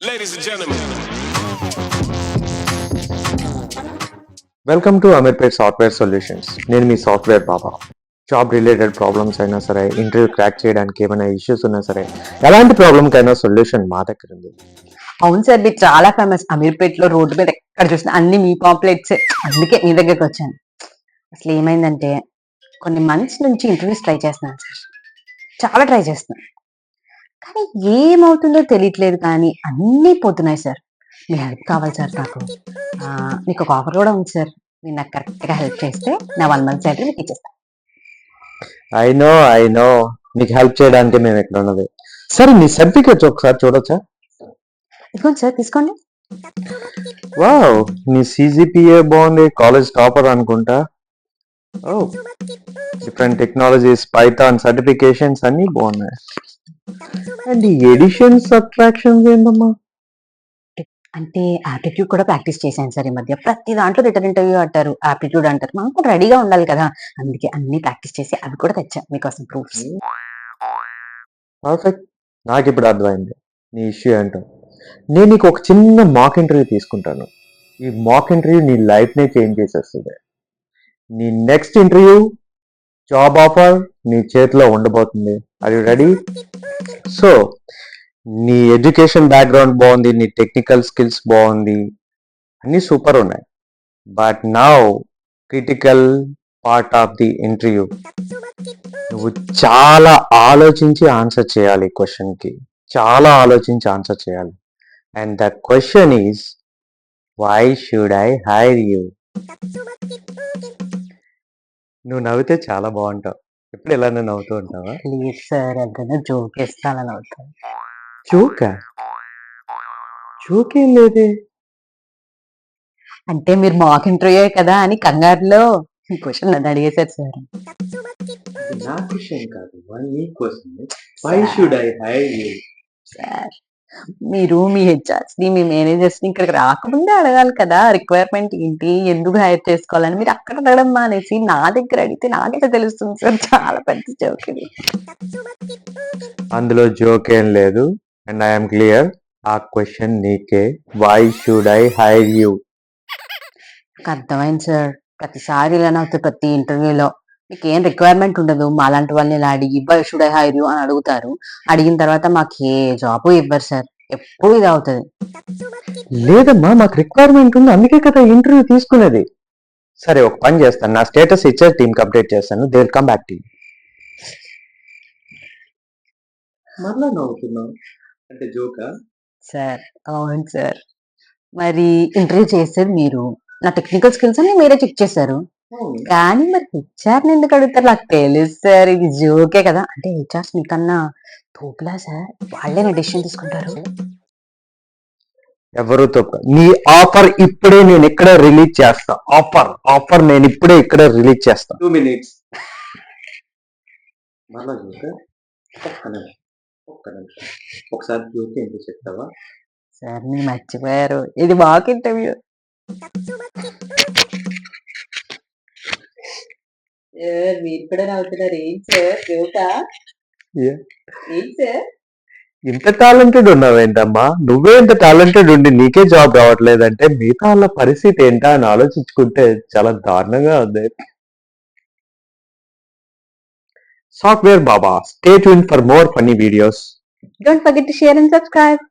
Ladies and gentlemen, welcome to Ameerpet software solutions. నేను మీ software బాబా. Job related problems అయినా సరే, interview crack చేయడానికి ఏమైనా ఇష్యూస్ ఉన్నా సరే, ఎలాంటి ప్రాబ్లంకైనా సొల్యూషన్ మా దగ్గర ఉంది. అవును సార్, మీరు చాలా ఫేమస్. అమీర్పేటలో రోడ్డు మీద ఎక్కడ చూసినా అన్ని మీ పాంప్లెట్స్. అందుకే మీ దగ్గరకు వచ్చాను. అసలు ఏమైందంటే, కొన్ని మంత్స్ నుంచి ఇంటర్వ్యూస్ ట్రై చేస్తున్నాను సార్. చాలా ట్రై చేస్తున్నాను. కానీ ఏమవుతుందో తెలియట్లేదు, కానీ అన్నీ పోతున్నాయి సార్. మీ హెల్ప్ కావాలి సార్ నాకు. మీకు ఒక ఆఫర్ కూడా ఉంది సార్. మీరు నాకు కరెక్ట్గా హెల్ప్ చేస్తే నా 1 మంత్ సాలరీ మీకు ఇచ్చేస్తాను. ఐ నో మీకు హెల్ప్ చేయడానికి మేము ఇక్కడ ఉన్నది. సరే, మీ సర్టిఫికేట్స్ ఒకసారి చూడొచ్చా? ఇదిగోండి సార్, తీసుకోండి. వావ్, మీ సిజిపిఏ బాగుంది, కాలేజ్ టాపర్ అనుకుంటా. ఓ, డిఫరెంట్ టెక్నాలజీస్, పైథాన్ సర్టిఫికేషన్స్ అన్నీ బాగున్నాయి. అండ్ ఈ ఎడిషన్స్ అట్రాక్షన్స్ ఏంటమ్మా? అంటే ఆప్టిట్యూడ్ కూడా ప్రాక్టీస్ చేశాను సార్ ఈ మధ్య. ప్రతి దాంట్లో రిటర్న్ ఇంటర్వ్యూ అంటారు, ఆప్టిట్యూడ్ అంటారు. మనం కూడా రెడీగా ఉండాలి కదా. అందుకే అన్ని ప్రాక్టీస్ చేసి అవి కూడా తెచ్చా మీకోసం ప్రూఫ్స్. పర్ఫెక్ట్. నాకు ఇప్పుడు అర్థమైంది నీ ఇష్యూ ఏంటో. నేను నీకు ఒక చిన్న మాక్ ఇంటర్వ్యూ తీసుకుంటాను. ఈ మాక్ ఇంటర్వ్యూ నీ లైఫ్నే చేంజ్ చేసేస్తుంది. నీ నెక్స్ట్ ఇంటర్వ్యూ జాబ్ ఆఫర్ నీ చేతిలో ఉండబోతుంది. Are you ready? సో, నీ ఎడ్యుకేషన్ బ్యాక్గ్రౌండ్ బాగుంది, నీ టెక్నికల్ స్కిల్స్ బాగుంది, అన్నీ సూపర్ ఉన్నాయి. But now critical part of the interview. నువ్వు చాలా ఆలోచించి ఆన్సర్ చేయాలి ఈ క్వశ్చన్కి. చాలా ఆలోచించి ఆన్సర్ చేయాలి. And the question is, why should I hire you? నువ్వు నవ్వితే చాలా బాగుంటావు. ఎప్పుడు ఇలానే నవ్వుతూ ఉంటావా? ప్లీజ్ సార్, ఎవరైనా జోక్ వేస్తానని అవుతాను. జోకా? జోక్ ఏం లేదే. అంటే మీరు మాక్ ఇంటర్వ్యూ కదా అని కంగారులో ఈ క్వశ్చన్ నన్ను అడిగేశారు సార్. నా క్వశ్చన్ కాదు, నీ question. Why should I hire you? Sir, మీరు మీ హెచ్ఆర్స్ ని, మీ మేనేజర్స్ ని ఇక్కడికి రాకముందే అడగాలి కదా, రిక్వైర్మెంట్ ఏంటి, ఎందుకు హైర్ చేసుకోవాలని. మీరు అక్కడ అడగడం మానేసి నా దగ్గర అడిగితే నాకైతే తెలుస్తుంది సార్. చాలా పెద్ద జోక్ ఇది. అందులో జోక్ ఏం లేదు. And I'm clear. ఆ క్వశ్చన్ నీకే. Why should I hire you? నాకు అర్థమైంది సార్. ప్రతిసారి ఇలానే అవుతుంది. ప్రతి ఇంటర్వ్యూలో మీకు ఏం రిక్వైర్మెంట్ ఉండదు. మాలాంటి వాళ్ళని ఇలా అడిగి why should I hire you అని అడుగుతారు. అడిగిన తర్వాత మాకు ఏ జాబ్ ఇవ్వరు సార్. ఎప్పుడు ఇది అవుతుంది. లేదమ్మా, మాకు రిక్వైర్మెంట్ ఉంది, అందుకే కదా ఇంటర్వ్యూ తీసుకునేది. సరే, ఒక పని చేస్తాను, నా స్టేటస్ హెచ్ఆర్ టీమ్కి అప్డేట్ చేస్తాను. They will come back to you. మళ్ళా నవ్వుతున్నావు అంటే జోకా? సార్ అవును సార్. మరి ఇంటర్వ్యూ చేసేది మీరు, నా టెక్నికల్ స్కిల్స్ అన్ని మీరే చెక్ చేశారు. కానీ మరి హెచ్ఆర్ ని ఎందుకు అడుగుతారు? నాకు తెలుసు సార్, ఇది జోకే కదా. అంటే హెచ్ఆర్స్ మీకన్నా తోపులా సార్, వాళ్ళే నా డెసిషన్ తీసుకుంటారు. ఎవరితో నీ ఆఫర్ ఇప్పుడే నేను ఇక్కడ రిలీజ్ చేస్తా. ఆఫర్ నేను ఇప్పుడే ఇక్కడ రిలీజ్ చేస్తా. 2 minutes. మళ్ళా జోకా? ఒక్క నిమిషం. ఒకసారి జోక్ ఏంటో చెప్తావా? సార్ మీరు మర్చిపోయారు, ఇది మాకు ఇంటర్వ్యూ. మీరు కూడా నవ్వుతున్నారు. ఏం సార్ జోకా? ఏం సార్? ఇంత టాలెంటెడ్ ఉన్నావేంటమ్మా? నువ్వే ఇంత టాలెంటెడ్ ఉండి నీకే జాబ్ రావట్లేదంటే మిగతా వాళ్ళ పరిస్థితి ఏంటా అని ఆలోచించుకుంటే చాలా దారుణంగా ఉంది. Software Baba, stay tune for more funny videos. Don't forget to share and subscribe.